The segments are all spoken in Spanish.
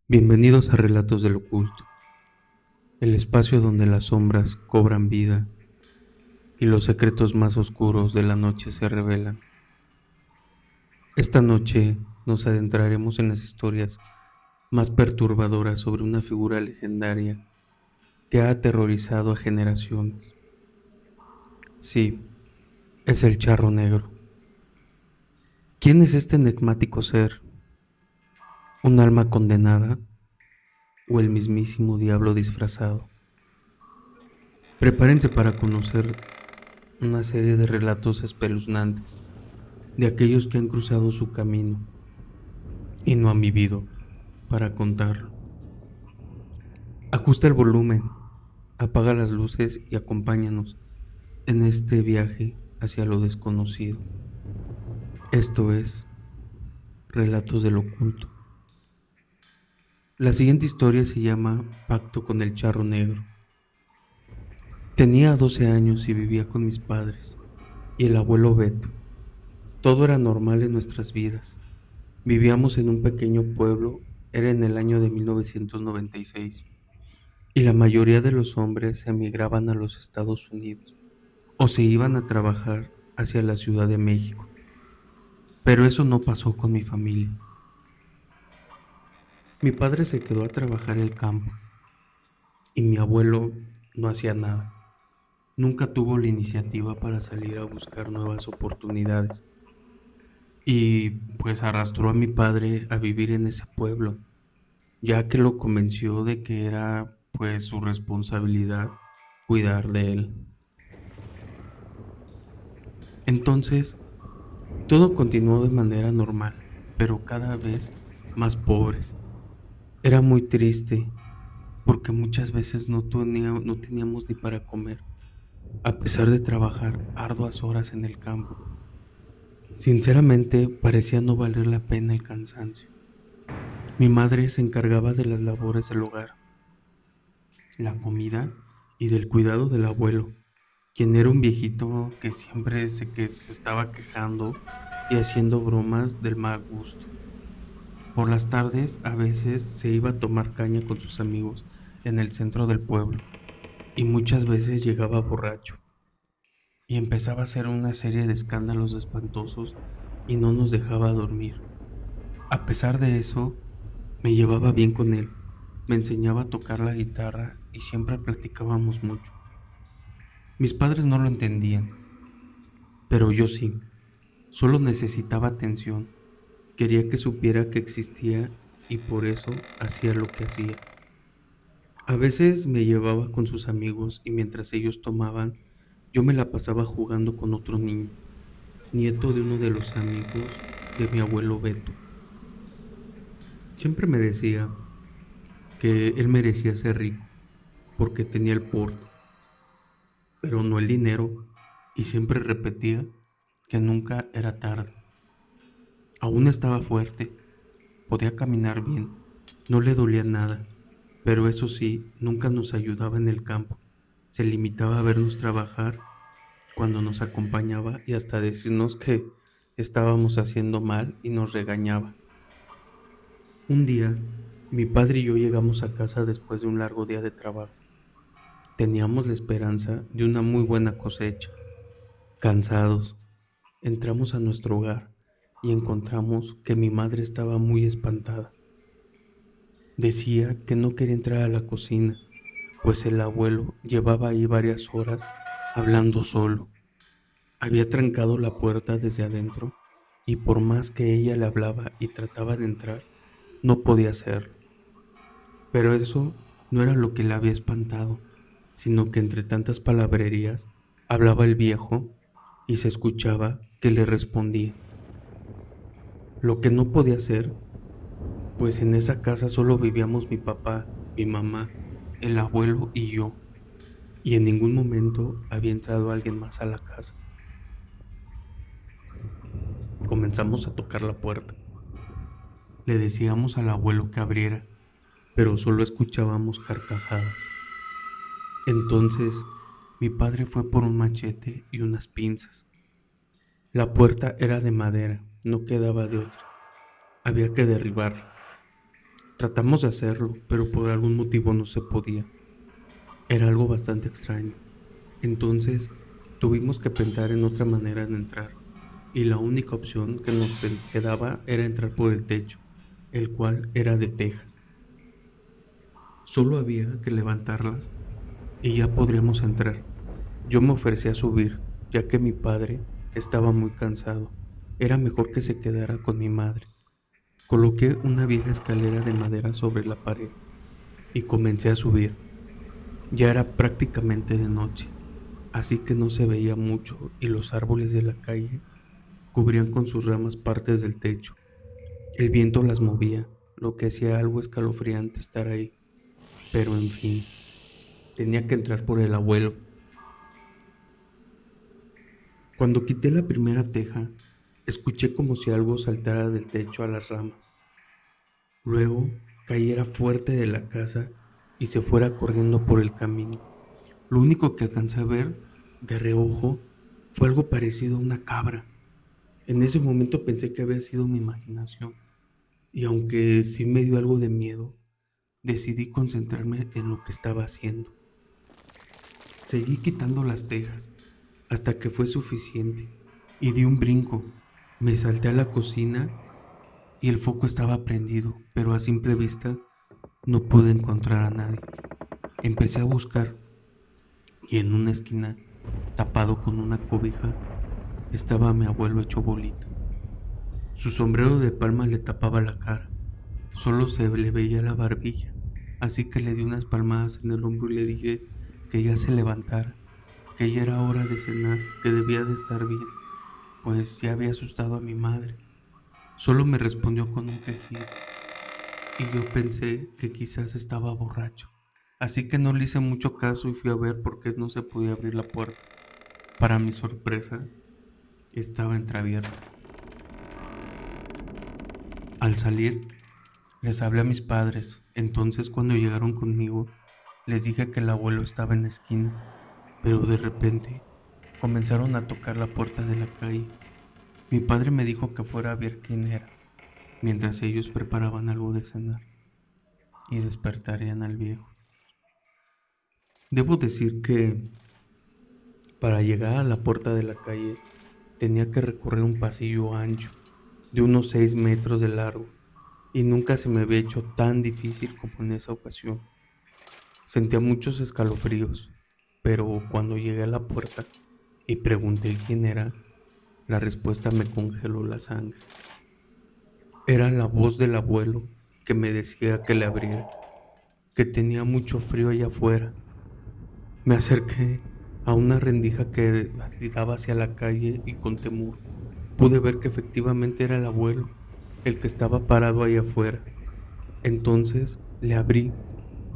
Bienvenidos a Relatos del Oculto, el espacio donde las sombras cobran vida y los secretos más oscuros de la noche se revelan. Esta noche nos adentraremos en las historias más perturbadoras sobre una figura legendaria que ha aterrorizado a generaciones. Sí, es el Charro Negro. ¿Quién es este enigmático ser? ¿Un alma condenada o el mismísimo diablo disfrazado? Prepárense para conocer una serie de relatos espeluznantes de aquellos que han cruzado su camino y no han vivido para contarlo. Ajusta el volumen, apaga las luces y acompáñanos en este viaje hacia lo desconocido. Esto es Relatos del Oculto. La siguiente historia se llama Pacto con el Charro Negro. Tenía 12 años y vivía con mis padres y el abuelo Beto. Todo era normal en nuestras vidas. Vivíamos en un pequeño pueblo, era en el año de 1996, y la mayoría de los hombres emigraban a los Estados Unidos o se iban a trabajar hacia la Ciudad de México. Pero eso no pasó con mi familia. Mi padre se quedó a trabajar el campo y mi abuelo no hacía nada. Nunca tuvo la iniciativa para salir a buscar nuevas oportunidades y pues arrastró a mi padre a vivir en ese pueblo, ya que lo convenció de que era pues su responsabilidad cuidar de él. Entonces, todo continuó de manera normal, pero cada vez más pobres. Era muy triste porque muchas veces no teníamos ni para comer, a pesar de trabajar arduas horas en el campo. Sinceramente, parecía no valer la pena el cansancio. Mi madre se encargaba de las labores del hogar, la comida y del cuidado del abuelo, quien era un viejito que siempre se estaba quejando y haciendo bromas del mal gusto. Por las tardes a veces se iba a tomar caña con sus amigos en el centro del pueblo y muchas veces llegaba borracho y empezaba a hacer una serie de escándalos espantosos y no nos dejaba dormir. A pesar de eso, me llevaba bien con él, me enseñaba a tocar la guitarra y siempre platicábamos mucho. Mis padres no lo entendían, pero yo sí. Solo necesitaba atención. Quería que supiera que existía y por eso hacía lo que hacía. A veces me llevaba con sus amigos y mientras ellos tomaban, yo me la pasaba jugando con otro niño, nieto de uno de los amigos de mi abuelo Beto. Siempre me decía que él merecía ser rico porque tenía el porte, pero no el dinero, y siempre repetía que nunca era tarde. Aún estaba fuerte, podía caminar bien, no le dolía nada, pero eso sí, nunca nos ayudaba en el campo. Se limitaba a vernos trabajar cuando nos acompañaba y hasta decirnos que estábamos haciendo mal y nos regañaba. Un día, mi padre y yo llegamos a casa después de un largo día de trabajo. Teníamos la esperanza de una muy buena cosecha. Cansados, entramos a nuestro hogar y encontramos que mi madre estaba muy espantada. Decía que no quería entrar a la cocina, pues el abuelo llevaba ahí varias horas hablando solo. Había trancado la puerta desde adentro y por más que ella le hablaba y trataba de entrar, no podía hacerlo. Pero eso no era lo que le había espantado, sino que entre tantas palabrerías hablaba el viejo y se escuchaba que le respondía. Lo que no podía hacer, pues en esa casa solo vivíamos mi papá, mi mamá, el abuelo y yo, y en ningún momento había entrado alguien más a la casa. Comenzamos a tocar la puerta. Le decíamos al abuelo que abriera, pero solo escuchábamos carcajadas. Entonces, mi padre fue por un machete y unas pinzas. La puerta era de madera no quedaba de otra. Había que derribarlo. Tratamos de hacerlo, pero por algún motivo no se podía. Era algo bastante extraño. Entonces, tuvimos que pensar en otra manera de entrar, y la única opción que nos quedaba era entrar por el techo, el cual era de tejas. Solo había que levantarlas y ya podríamos entrar. Yo me ofrecí a subir, ya que mi padre estaba muy cansado. Era mejor que se quedara con mi madre. Coloqué una vieja escalera de madera sobre la pared y comencé a subir. Ya era prácticamente de noche, así que no se veía mucho y los árboles de la calle cubrían con sus ramas partes del techo. El viento las movía, lo que hacía algo escalofriante estar ahí. Pero en fin, tenía que entrar por el abuelo. Cuando quité la primera teja, escuché como si algo saltara del techo a las ramas. Luego cayera fuerte de la casa y se fuera corriendo por el camino. Lo único que alcancé a ver de reojo fue algo parecido a una cabra. En ese momento pensé que había sido mi imaginación, y aunque sí me dio algo de miedo, decidí concentrarme en lo que estaba haciendo. Seguí quitando las tejas hasta que fue suficiente y di un brinco. Me salté a la cocina y el foco estaba prendido, pero a simple vista no pude encontrar a nadie. Empecé a buscar y en una esquina, tapado con una cobija, estaba mi abuelo hecho bolita. Su sombrero de palma le tapaba la cara, solo se le veía la barbilla, así que le di unas palmadas en el hombro y le dije que ya se levantara, que ya era hora de cenar, que debía de estar bien, pues ya había asustado a mi madre. Solo me respondió con un quejido, y yo pensé que quizás estaba borracho, así que no le hice mucho caso y fui a ver por qué no se podía abrir la puerta. Para mi sorpresa, estaba entreabierta. Al salir, les hablé a mis padres, entonces cuando llegaron conmigo, les dije que el abuelo estaba en la esquina, pero de repente comenzaron a tocar la puerta de la calle. Mi padre me dijo que fuera a ver quién era, mientras ellos preparaban algo de cenar y despertarían al viejo. Debo decir que para llegar a la puerta de la calle tenía que recorrer un pasillo ancho de unos 6 metros de largo, y nunca se me había hecho tan difícil como en esa ocasión. Sentía muchos escalofríos, pero cuando llegué a la puerta y pregunté quién era, la respuesta me congeló la sangre. Era la voz del abuelo que me decía que le abriera, que tenía mucho frío allá afuera. Me acerqué a una rendija que daba hacia la calle y con temor pude ver que efectivamente era el abuelo, el que estaba parado ahí afuera. Entonces le abrí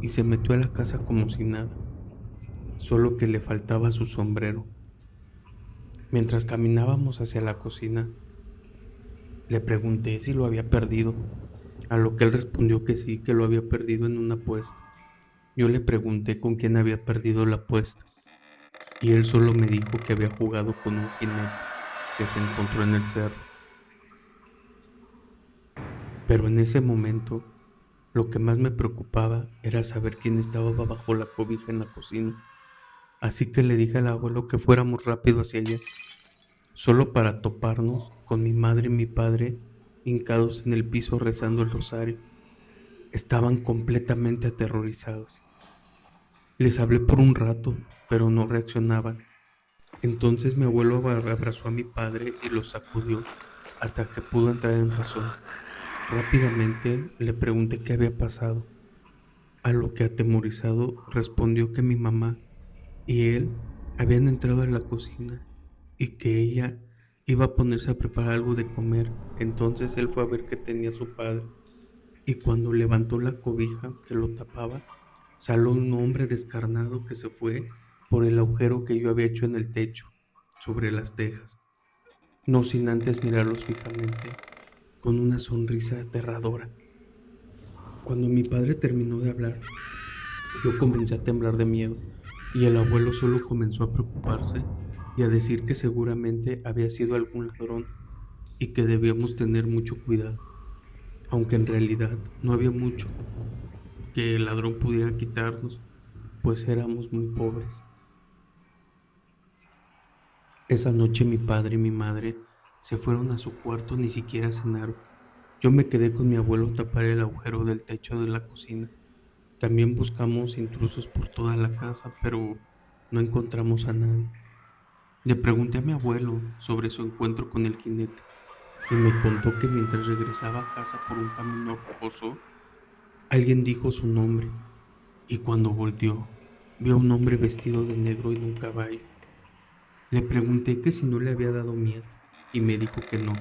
y se metió a la casa como si nada, solo que le faltaba su sombrero. Mientras caminábamos hacia la cocina, le pregunté si lo había perdido, a lo que él respondió que sí, que lo había perdido en una apuesta. Yo le pregunté con quién había perdido la apuesta, y él solo me dijo que había jugado con un jinete que se encontró en el cerro. Pero en ese momento, lo que más me preocupaba era saber quién estaba bajo la cobija en la cocina. Así que le dije al abuelo que fuéramos rápido hacia allá, solo para toparnos con mi madre y mi padre hincados en el piso rezando el rosario. Estaban completamente aterrorizados. Les hablé por un rato, pero no reaccionaban. Entonces mi abuelo abrazó a mi padre y lo sacudió hasta que pudo entrar en razón. Rápidamente le pregunté qué había pasado, a lo que atemorizado respondió que mi mamá y él habían entrado a la cocina y que ella iba a ponerse a preparar algo de comer. Entonces él fue a ver qué tenía su padre, y cuando levantó la cobija que lo tapaba, salió un hombre descarnado que se fue por el agujero que yo había hecho en el techo, sobre las tejas, no sin antes mirarlos fijamente, con una sonrisa aterradora. Cuando mi padre terminó de hablar, yo comencé a temblar de miedo, y el abuelo solo comenzó a preocuparse y a decir que seguramente había sido algún ladrón. y que debíamos tener mucho cuidado, aunque en realidad no había mucho que el ladrón pudiera quitarnos, pues éramos muy pobres. Esa noche mi padre y mi madre se fueron a su cuarto, ni siquiera cenaron. Yo me quedé con mi abuelo a tapar el agujero del techo de la cocina. También buscamos intrusos por toda la casa, pero no encontramos a nadie. Le pregunté a mi abuelo sobre su encuentro con el jinete y me contó que mientras regresaba a casa por un camino rocoso, alguien dijo su nombre y cuando volteó, vio a un hombre vestido de negro en un caballo. Le pregunté que si no le había dado miedo y me dijo que no,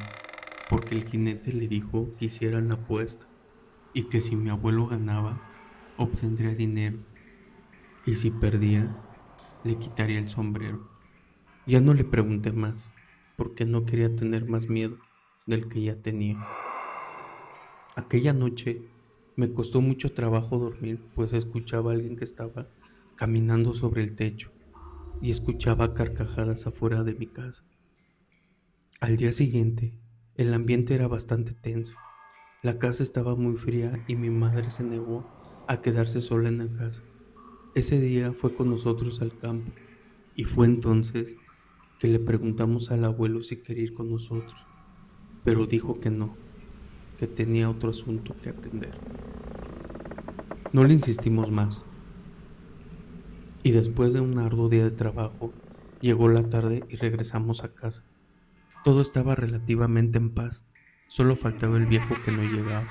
porque el jinete le dijo que hicieran la apuesta y que si mi abuelo ganaba, obtendría dinero y si perdía, le quitaría el sombrero. Ya no le pregunté más, porque no quería tener más miedo del que ya tenía. Aquella noche me costó mucho trabajo dormir, pues escuchaba a alguien que estaba caminando sobre el techo y escuchaba carcajadas afuera de mi casa. Al día siguiente, el ambiente era bastante tenso. La casa estaba muy fría y mi madre se negó a quedarse sola en la casa. Ese día fue con nosotros al campo y fue entonces que le preguntamos al abuelo si quería ir con nosotros, pero dijo que no, que tenía otro asunto que atender. No le insistimos más y después de un arduo día de trabajo, llegó la tarde y regresamos a casa. Todo estaba relativamente en paz, solo faltaba el viejo que no llegaba.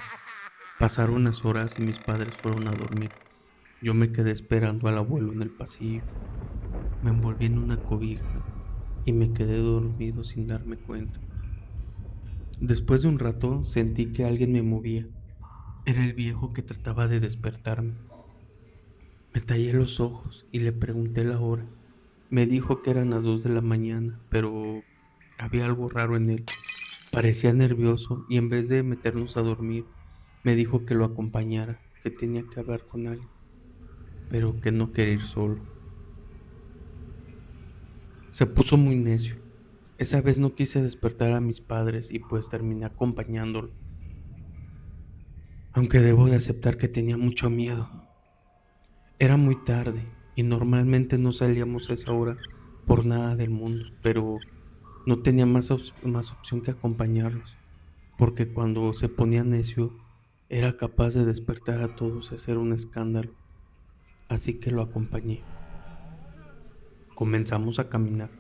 Pasaron unas horas y mis padres fueron a dormir. Yo me quedé esperando al abuelo en el pasillo. Me envolví en una cobija y me quedé dormido sin darme cuenta. Después de un rato sentí que alguien me movía. Era el viejo que trataba de despertarme. Me tallé los ojos y le pregunté la hora. Me dijo que eran las 2 de la mañana, pero había algo raro en él. Parecía nervioso y en vez de meternos a dormir, me dijo que lo acompañara, que tenía que hablar con alguien, pero que no quería ir solo. Se puso muy necio. Esa vez no quise despertar a mis padres y pues terminé acompañándolo, aunque debo de aceptar que tenía mucho miedo. Era muy tarde y normalmente no salíamos a esa hora por nada del mundo, pero no tenía más opción que acompañarlos, porque cuando se ponía necio era capaz de despertar a todos y hacer un escándalo, así que lo acompañé. Comenzamos a caminar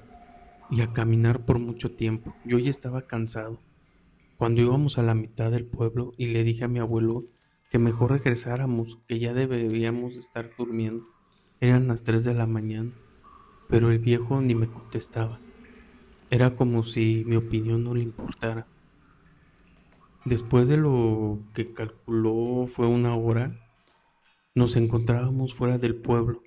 y a caminar por mucho tiempo. Yo ya estaba cansado. Cuando íbamos a la mitad del pueblo y le dije a mi abuelo que mejor regresáramos, que ya deberíamos estar durmiendo. Eran las 3 de la mañana, pero el viejo ni me contestaba. Era como si mi opinión no le importara. Después de lo que calculó fue una hora, nos encontrábamos fuera del pueblo.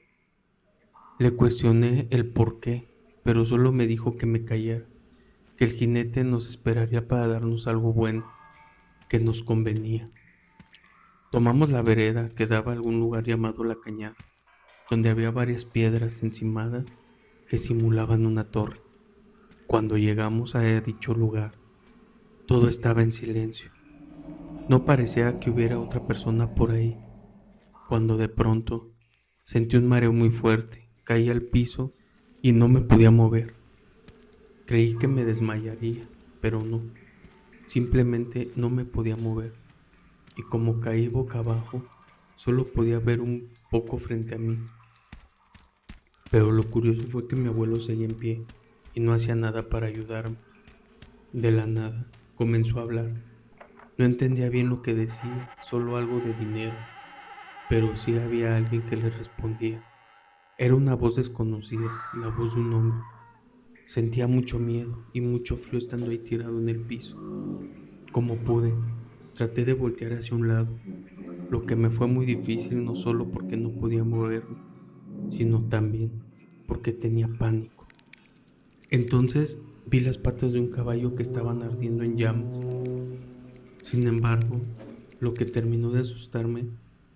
Le cuestioné el por qué, pero solo me dijo que me callara, que el jinete nos esperaría para darnos algo bueno, que nos convenía. Tomamos la vereda que daba a algún lugar llamado La Cañada, donde había varias piedras encimadas que simulaban una torre. Cuando llegamos a dicho lugar, todo estaba en silencio. No parecía que hubiera otra persona por ahí, cuando de pronto sentí un mareo muy fuerte, caí al piso y no me podía mover. Creí que me desmayaría, pero no, simplemente no me podía mover. Y como caí boca abajo, solo podía ver un poco frente a mí. Pero lo curioso fue que mi abuelo seguía en pie y no hacía nada para ayudarme. De la nada, comenzó a hablar. No entendía bien lo que decía, solo algo de dinero, pero sí había alguien que le respondía. Era una voz desconocida, la voz de un hombre. Sentía mucho miedo y mucho frío estando ahí tirado en el piso. Como pude, traté de voltear hacia un lado, lo que me fue muy difícil no solo porque no podía moverme, sino también porque tenía pánico. Entonces vi las patas de un caballo que estaban ardiendo en llamas. Sin embargo, lo que terminó de asustarme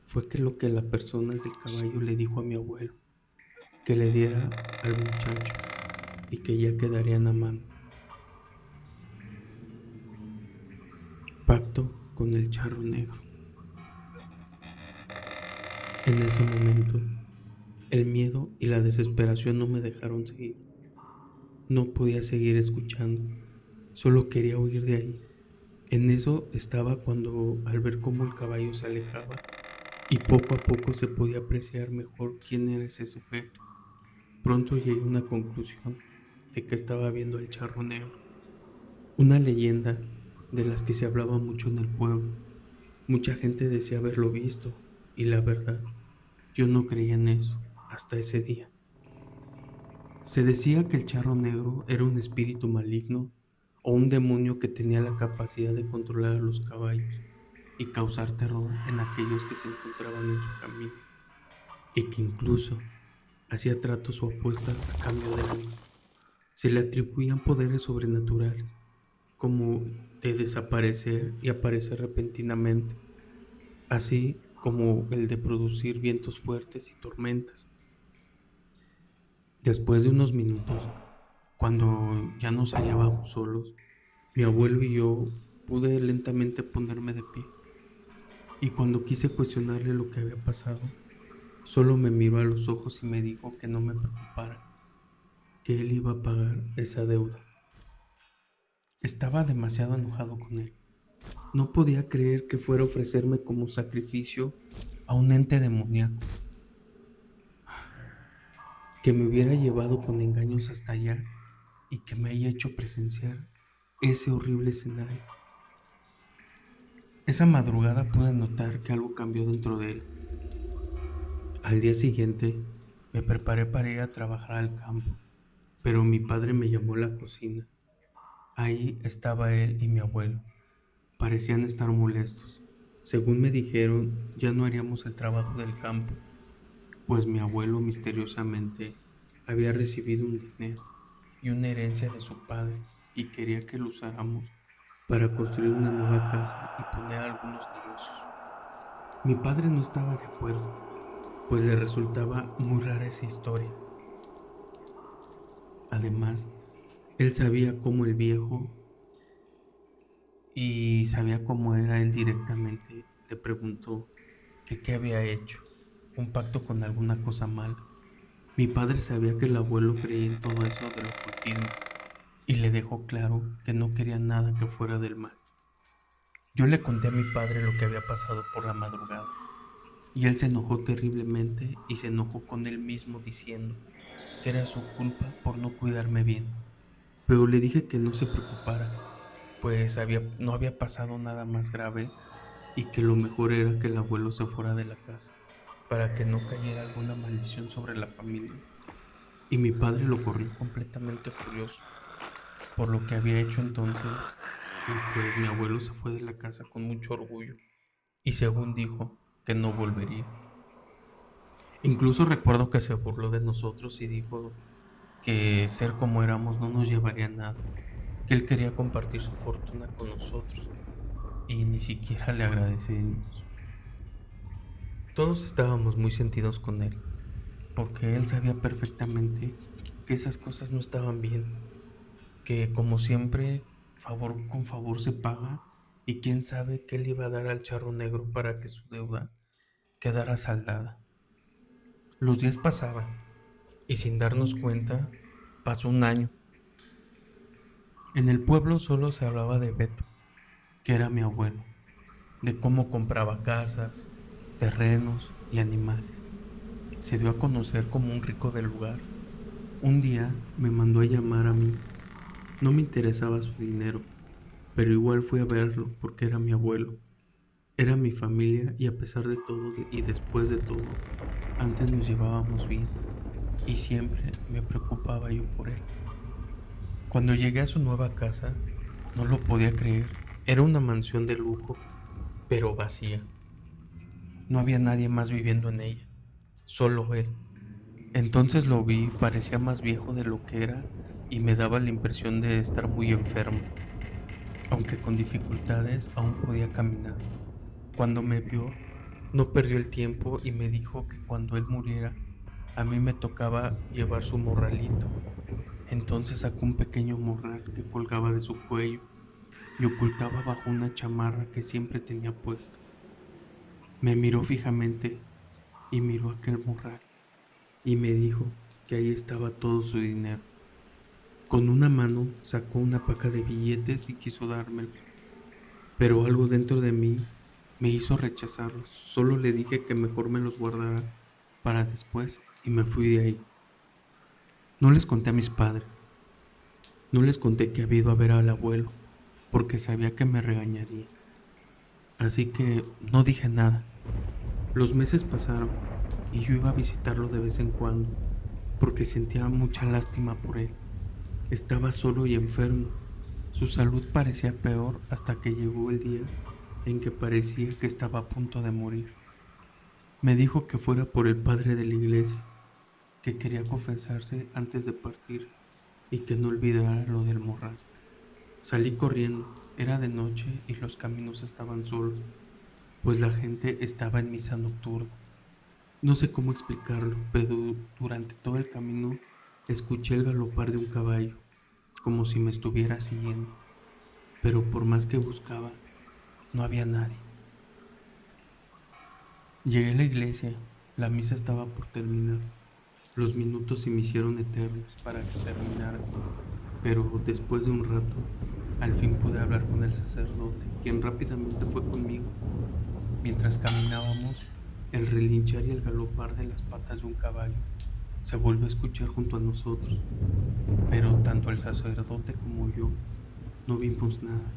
fue que lo que la persona del caballo le dijo a mi abuelo, que le diera al muchacho y que ya quedarían a mano. Pacto con el charro negro. En ese momento, el miedo y la desesperación no me dejaron seguir. No podía seguir escuchando, solo quería huir de ahí. En eso estaba cuando, al ver cómo el caballo se alejaba y poco a poco se podía apreciar mejor quién era ese sujeto, pronto llegué a una conclusión de que estaba viendo al charro negro, una leyenda de las que se hablaba mucho en el pueblo. Mucha gente decía haberlo visto, y la verdad, yo no creía en eso hasta ese día. Se decía que el charro negro era un espíritu maligno o un demonio que tenía la capacidad de controlar a los caballos y causar terror en aquellos que se encontraban en su camino, y que incluso hacía tratos o apuestas a cambio de almas. Se le atribuían poderes sobrenaturales, como de desaparecer y aparecer repentinamente, así como el de producir vientos fuertes y tormentas. Después de unos minutos, cuando ya nos hallábamos solos, mi abuelo y yo pude lentamente ponerme de pie, y cuando quise cuestionarle lo que había pasado, solo me miró a los ojos y me dijo que no me preocupara, que él iba a pagar esa deuda. Estaba demasiado enojado con él. No podía creer que fuera a ofrecerme como sacrificio a un ente demoníaco, que me hubiera llevado con engaños hasta allá y que me haya hecho presenciar ese horrible escenario. Esa madrugada pude notar que algo cambió dentro de él. Al día siguiente me preparé para ir a trabajar al campo, pero mi padre me llamó a la cocina. Ahí estaba él y mi abuelo. Parecían estar molestos. Según me dijeron, ya no haríamos el trabajo del campo, pues mi abuelo misteriosamente había recibido un dinero y una herencia de su padre y quería que lo usáramos para construir una nueva casa y poner algunos negocios. Mi padre no estaba de acuerdo, pues le resultaba muy rara esa historia. Además, él sabía cómo el viejo y sabía cómo era él directamente. Le preguntó que qué había hecho, un pacto con alguna cosa mala. Mi padre sabía que el abuelo creía en todo eso del ocultismo y le dejó claro que no quería nada que fuera del mal. Yo le conté a mi padre lo que había pasado por la madrugada y él se enojó terriblemente y se enojó con él mismo diciendo que era su culpa por no cuidarme bien. Pero le dije que no se preocupara, pues no había pasado nada más grave y que lo mejor era que el abuelo se fuera de la casa para que no cayera alguna maldición sobre la familia. Y mi padre lo corrió completamente furioso por lo que había hecho entonces, y pues mi abuelo se fue de la casa con mucho orgullo y según dijo que no volvería. Incluso recuerdo que se burló de nosotros y dijo que ser como éramos no nos llevaría a nada, que él quería compartir su fortuna con nosotros y ni siquiera le agradecimos. Todos estábamos muy sentidos con él, porque él sabía perfectamente que esas cosas no estaban bien, que como siempre, favor con favor se paga, y quién sabe qué le iba a dar al charro negro para que su deuda quedara saldada. Los días pasaban, y sin darnos cuenta, pasó un año. En el pueblo solo se hablaba de Beto, que era mi abuelo, de cómo compraba casas, terrenos y animales. Se dio a conocer como un rico del lugar. Un día me mandó a llamar a mí. No me interesaba su dinero, pero igual fui a verlo porque era mi abuelo. Era mi familia y a pesar de todo y después de todo, antes nos llevábamos bien y siempre me preocupaba yo por él. Cuando llegué a su nueva casa, no lo podía creer. Era una mansión de lujo, pero vacía. No había nadie más viviendo en ella, solo él. Entonces lo vi, parecía más viejo de lo que era y me daba la impresión de estar muy enfermo, aunque con dificultades aún podía caminar. Cuando me vio, no perdió el tiempo y me dijo que cuando él muriera, a mí me tocaba llevar su morralito. Entonces sacó un pequeño morral que colgaba de su cuello, y ocultaba bajo una chamarra que siempre tenía puesta. Me miró fijamente y miró aquel morral y me dijo que ahí estaba todo su dinero. Con una mano sacó una paca de billetes y quiso dármelos, pero algo dentro de mí me hizo rechazarlos. Solo le dije que mejor me los guardara para después y me fui de ahí. No les conté a mis padres, no les conté que había ido a ver al abuelo, porque sabía que me regañaría. Así que no dije nada. Los meses pasaron y yo iba a visitarlo de vez en cuando, porque sentía mucha lástima por él. Estaba solo y enfermo. Su salud parecía peor hasta que llegó el día en que parecía que estaba a punto de morir. Me dijo que fuera por el padre de la iglesia, que quería confesarse antes de partir y que no olvidara lo del morral. Salí corriendo, era de noche y los caminos estaban solos, pues la gente estaba en misa nocturna. No sé cómo explicarlo, pero durante todo el camino escuché el galopar de un caballo, como si me estuviera siguiendo, pero por más que buscaba, no había nadie. Llegué a la iglesia, la misa estaba por terminar. Los minutos se me hicieron eternos para que terminara, pero después de un rato, al fin pude hablar con el sacerdote, quien rápidamente fue conmigo. Mientras caminábamos, el relinchar y el galopar de las patas de un caballo se volvió a escuchar junto a nosotros, pero tanto el sacerdote como yo no vimos nada.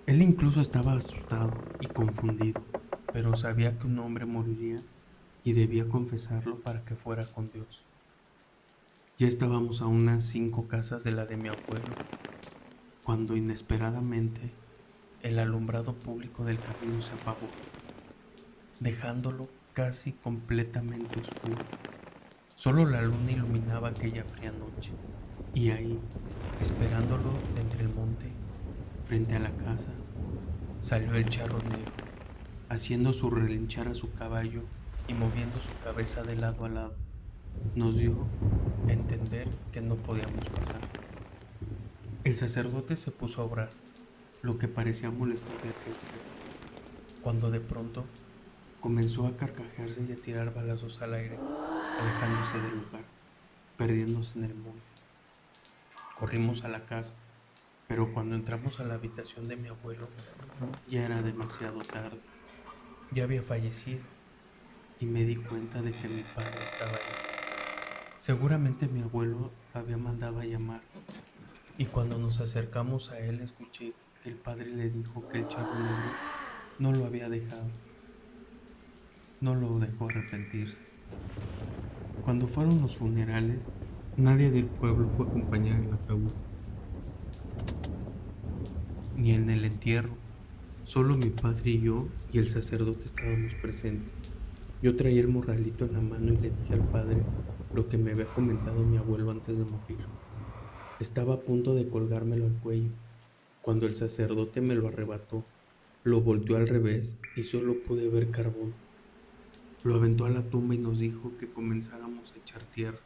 Él incluso estaba asustado y confundido, pero sabía que un hombre moriría y debía confesarlo para que fuera con Dios. Ya estábamos a unas 5 casas de la de mi abuelo, cuando inesperadamente el alumbrado público del camino se apagó, dejándolo casi completamente oscuro. Solo la luna iluminaba aquella fría noche, y ahí, esperándolo de entre el monte, frente a la casa, salió el charro negro, haciendo su relinchar a su caballo y moviendo su cabeza de lado a lado. Nos dio a entender que no podíamos pasar. El sacerdote se puso a orar, lo que parecía molestarle a aquel ser, cuando de pronto comenzó a carcajearse y a tirar balazos al aire, alejándose del lugar, perdiéndose en el monte. Corrimos a la casa, pero cuando entramos a la habitación de mi abuelo, ya era demasiado tarde. Ya había fallecido y me di cuenta de que mi padre estaba ahí. Seguramente mi abuelo lo había mandado a llamar, y cuando nos acercamos a él escuché que el padre le dijo que el charro negro no lo había dejado, no lo dejó arrepentirse. Cuando fueron los funerales, nadie del pueblo fue a acompañar el ataúd, ni en el entierro. Solo mi padre y yo y el sacerdote estábamos presentes. Yo traía el morralito en la mano y le dije al padre lo que me había comentado mi abuelo antes de morir. Estaba a punto de colgármelo al cuello, cuando el sacerdote me lo arrebató, lo volteó al revés y solo pude ver carbón. Lo aventó a la tumba y nos dijo que comenzáramos a echar tierra.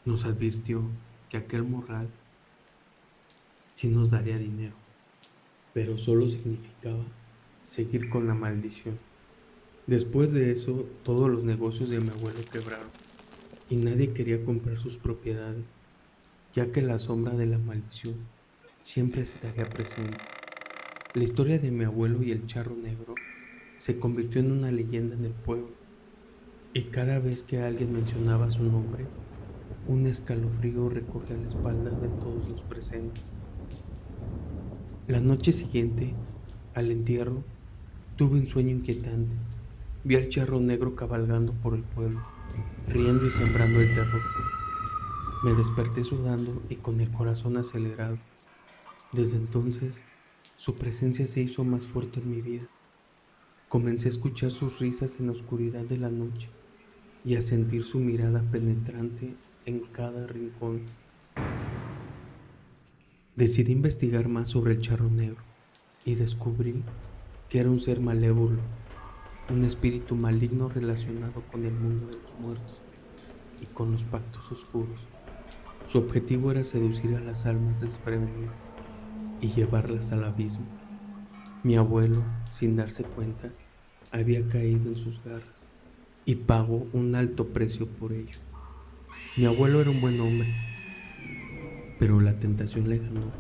Nos advirtió que aquel morral sí nos daría dinero, pero solo significaba seguir con la maldición. Después de eso, todos los negocios de mi abuelo quebraron y nadie quería comprar sus propiedades, ya que la sombra de la maldición siempre estaría presente. La historia de mi abuelo y el charro negro se convirtió en una leyenda en el pueblo, y cada vez que alguien mencionaba su nombre, un escalofrío recorría la espalda de todos los presentes. La noche siguiente, al entierro, tuve un sueño inquietante. Vi al charro negro cabalgando por el pueblo, riendo y sembrando el terror. Me desperté sudando y con el corazón acelerado. Desde entonces, su presencia se hizo más fuerte en mi vida. Comencé a escuchar sus risas en la oscuridad de la noche y a sentir su mirada penetrante en cada rincón. Decidí investigar más sobre el charro negro y descubrí que era un ser malévolo, un espíritu maligno relacionado con el mundo de los muertos y con los pactos oscuros. Su objetivo era seducir a las almas desprevenidas, y llevarlas al abismo. Mi abuelo, sin darse cuenta, había caído en sus garras y pagó un alto precio por ello. Mi abuelo era un buen hombre, pero la tentación le ganó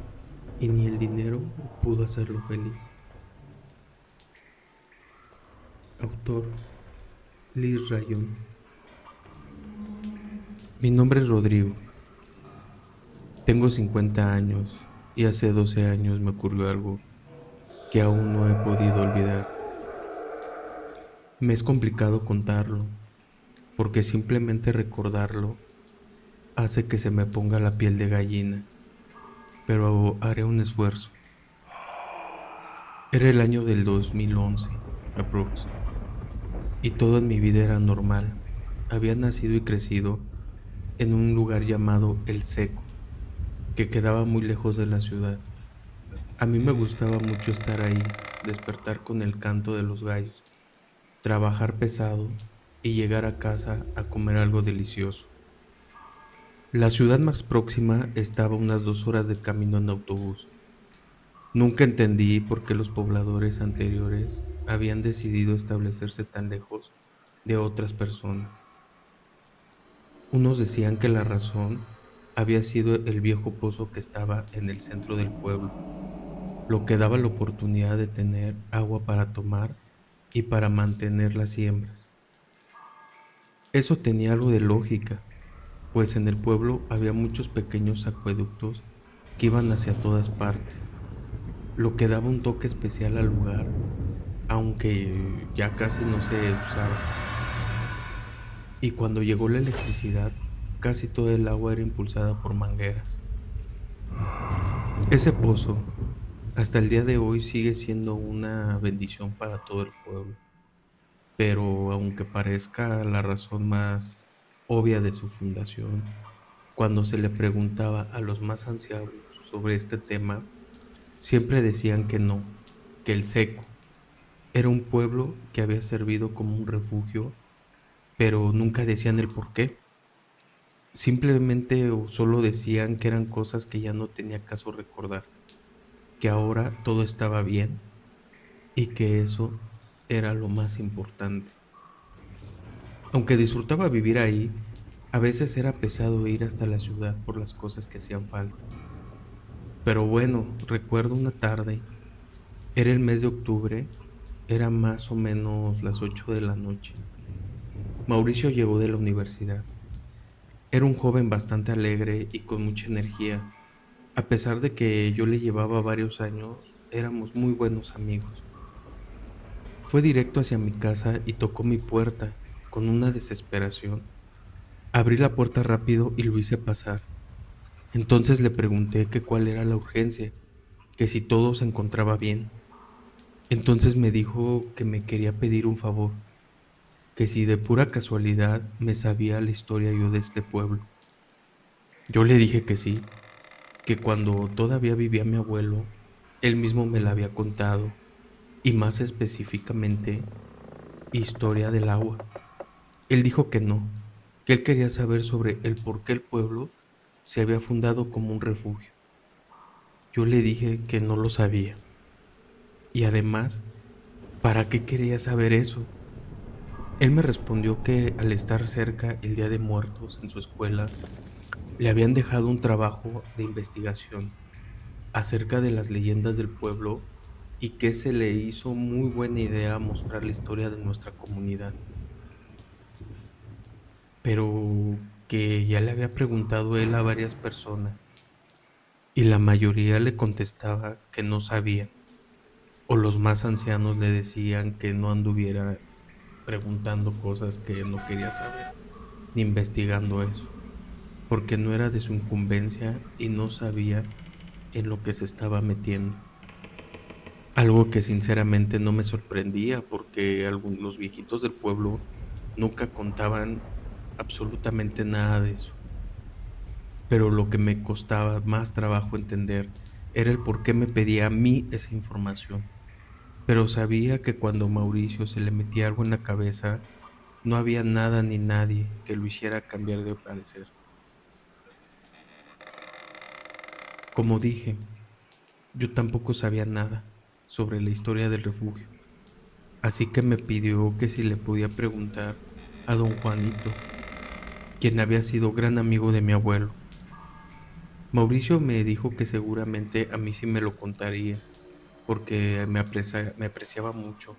y ni el dinero pudo hacerlo feliz. Autor: Liz Rayón. Mi nombre es Rodrigo. Tengo 50 años y hace 12 años me ocurrió algo que aún no he podido olvidar. Me es complicado contarlo porque simplemente recordarlo hace que se me ponga la piel de gallina, pero haré un esfuerzo. Era el año del 2011, aprox, y todo en mi vida era normal. Había nacido y crecido en un lugar llamado El Seco, que quedaba muy lejos de la ciudad. A mí me gustaba mucho estar ahí, despertar con el canto de los gallos, trabajar pesado y llegar a casa a comer algo delicioso. La ciudad más próxima estaba a unas 2 horas de camino en autobús. Nunca entendí por qué los pobladores anteriores habían decidido establecerse tan lejos de otras personas. Unos decían que la razón había sido el viejo pozo que estaba en el centro del pueblo, lo que daba la oportunidad de tener agua para tomar y para mantener las siembras. Eso tenía algo de lógica, pues en el pueblo había muchos pequeños acueductos que iban hacia todas partes, lo que daba un toque especial al lugar, aunque ya casi no se usaba. Y cuando llegó la electricidad, casi todo el agua era impulsada por mangueras. Ese pozo, hasta el día de hoy, sigue siendo una bendición para todo el pueblo, pero aunque parezca la razón más obvia de su fundación, cuando se le preguntaba a los más ancianos sobre este tema, siempre decían que no, que el Seco era un pueblo que había servido como un refugio, pero nunca decían el por qué. Simplemente o solo decían que eran cosas que ya no tenía caso recordar, que ahora todo estaba bien y que eso era lo más importante. Aunque disfrutaba vivir ahí, a veces era pesado ir hasta la ciudad por las cosas que hacían falta. Pero bueno, recuerdo una tarde, era el mes de octubre, era más o menos las 8 de la noche. Mauricio llegó de la universidad. Era un joven bastante alegre y con mucha energía. A pesar de que yo le llevaba varios años, éramos muy buenos amigos. Fue directo hacia mi casa y tocó mi puerta con una desesperación. Abrí la puerta rápido y lo hice pasar. Entonces le pregunté que cuál era la urgencia, que si todo se encontraba bien. Entonces me dijo que me quería pedir un favor, que si de pura casualidad me sabía la historia yo de este pueblo. Yo le dije que sí, que cuando todavía vivía mi abuelo, él mismo me la había contado, y más específicamente, historia del agua. Él dijo que no, que él quería saber sobre el por qué el pueblo se había fundado como un refugio. Yo le dije que no lo sabía, y además, ¿para qué quería saber eso? Él me respondió que al estar cerca el Día de Muertos en su escuela, le habían dejado un trabajo de investigación acerca de las leyendas del pueblo y que se le hizo muy buena idea mostrar la historia de nuestra comunidad, pero que ya le había preguntado él a varias personas y la mayoría le contestaba que no sabían, o los más ancianos le decían que no anduviera preguntando cosas que no quería saber, ni investigando eso, porque no era de su incumbencia y no sabía en lo que se estaba metiendo. Algo que sinceramente no me sorprendía porque los viejitos del pueblo nunca contaban absolutamente nada de eso. Pero lo que me costaba más trabajo entender era el por qué me pedía a mí esa información. Pero sabía que cuando Mauricio se le metía algo en la cabeza, no había nada ni nadie que lo hiciera cambiar de parecer. Como dije, Yo tampoco sabía nada sobre la historia del refugio, así que me pidió que si le podía preguntar a don Juanito, quien había sido gran amigo de mi abuelo. Mauricio me dijo que seguramente a mí sí me lo contaría, porque me apreciaba mucho.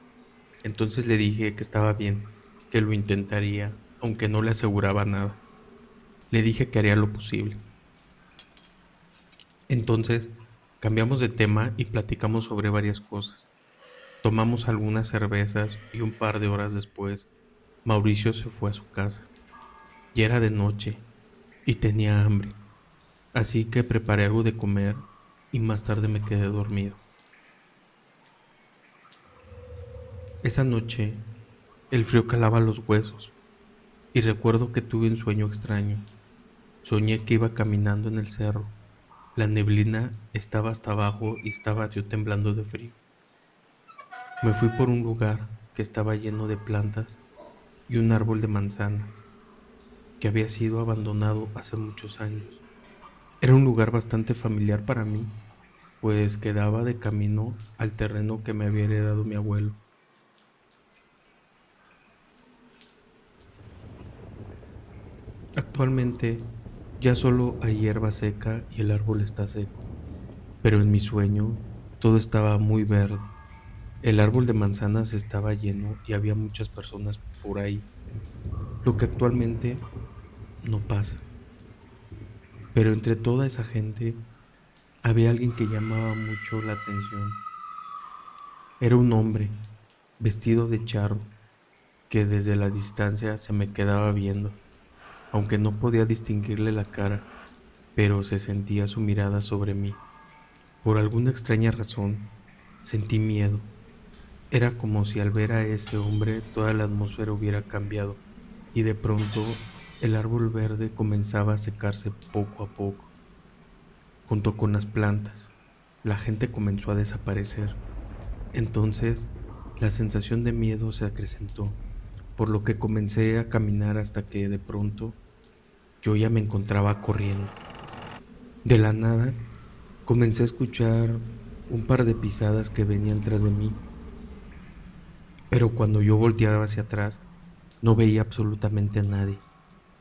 Entonces le dije que estaba bien, que lo intentaría, aunque no le aseguraba nada. Le dije que haría lo posible. Entonces cambiamos de tema y platicamos sobre varias cosas. Tomamos algunas cervezas y un par de horas después, Mauricio se fue a su casa. Ya era de noche y tenía hambre, así que preparé algo de comer y más tarde me quedé dormido. Esa noche el frío calaba los huesos y recuerdo que tuve un sueño extraño. Soñé que iba caminando en el cerro. La neblina estaba hasta abajo y estaba yo temblando de frío. Me fui por un lugar que estaba lleno de plantas y un árbol de manzanas que había sido abandonado hace muchos años. Era un lugar bastante familiar para mí, pues quedaba de camino al terreno que me había heredado mi abuelo. Actualmente ya solo hay hierba seca y el árbol está seco, pero en mi sueño todo estaba muy verde. El árbol de manzanas estaba lleno y había muchas personas por ahí, lo que actualmente no pasa. Pero entre toda esa gente había alguien que llamaba mucho la atención. Era un hombre vestido de charro que desde la distancia se me quedaba viendo, aunque no podía distinguirle la cara, pero se sentía su mirada sobre mí. Por alguna extraña razón, sentí miedo. Era como si al ver a ese hombre toda la atmósfera hubiera cambiado y de pronto el árbol verde comenzaba a secarse poco a poco, junto con las plantas. La gente comenzó a desaparecer. Entonces, la sensación de miedo se acrecentó, por lo que comencé a caminar hasta que de pronto yo ya me encontraba corriendo. De la nada, comencé a escuchar un par de pisadas que venían tras de mí, pero cuando yo volteaba hacia atrás, no veía absolutamente a nadie.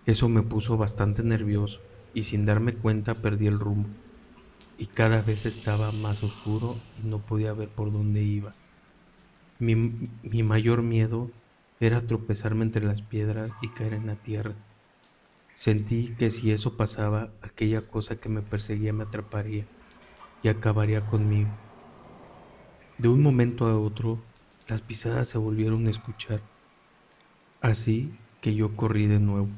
Eso me puso bastante nervioso y sin darme cuenta perdí el rumbo y cada vez estaba más oscuro y no podía ver por dónde iba. Mi mayor miedo era tropezarme entre las piedras y caer en la tierra. Sentí que si eso pasaba, aquella cosa que me perseguía me atraparía y acabaría conmigo. De un momento a otro, las pisadas se volvieron a escuchar, así que yo corrí de nuevo.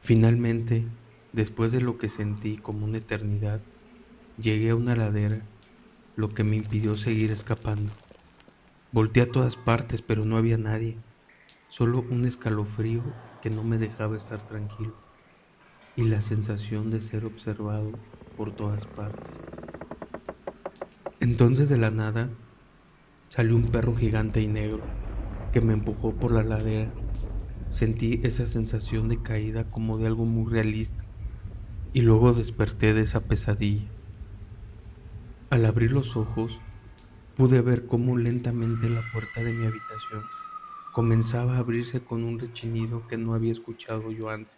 Finalmente, después de lo que sentí como una eternidad, llegué a una ladera, lo que me impidió seguir escapando. Volteé a todas partes, pero no había nadie, solo un escalofrío que no me dejaba estar tranquilo y la sensación de ser observado por todas partes. Entonces de la nada salió un perro gigante y negro que me empujó por la ladera. Sentí esa sensación de caída como de algo muy realista y luego desperté de esa pesadilla. Al abrir los ojos, pude ver cómo lentamente la puerta de mi habitación comenzaba a abrirse con un rechinido que no había escuchado yo antes.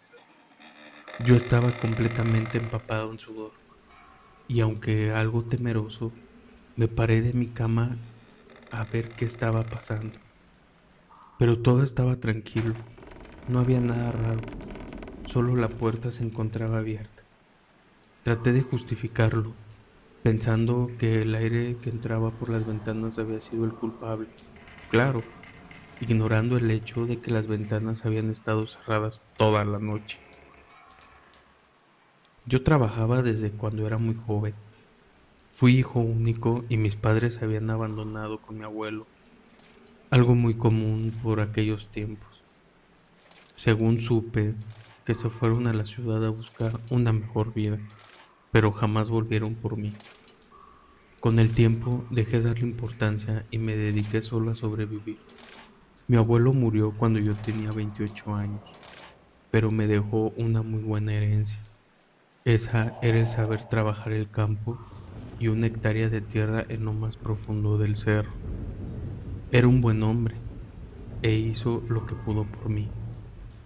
Yo estaba completamente empapado en sudor y aunque algo temeroso, me paré de mi cama a ver qué estaba pasando. Pero todo estaba tranquilo, no había nada raro, solo la puerta se encontraba abierta. Traté de justificarlo, pensando que el aire que entraba por las ventanas había sido el culpable. Claro, ignorando el hecho de que las ventanas habían estado cerradas toda la noche. Yo trabajaba desde cuando era muy joven. Fui hijo único y mis padres se habían abandonado con mi abuelo, algo muy común por aquellos tiempos. Según supe, que se fueron a la ciudad a buscar una mejor vida, pero jamás volvieron por mí. Con el tiempo dejé de darle importancia y me dediqué solo a sobrevivir. Mi abuelo murió cuando yo tenía 28 años, pero me dejó una muy buena herencia. Esa era el saber trabajar el campo y una hectárea de tierra en lo más profundo del cerro. Era un buen hombre e hizo lo que pudo por mí.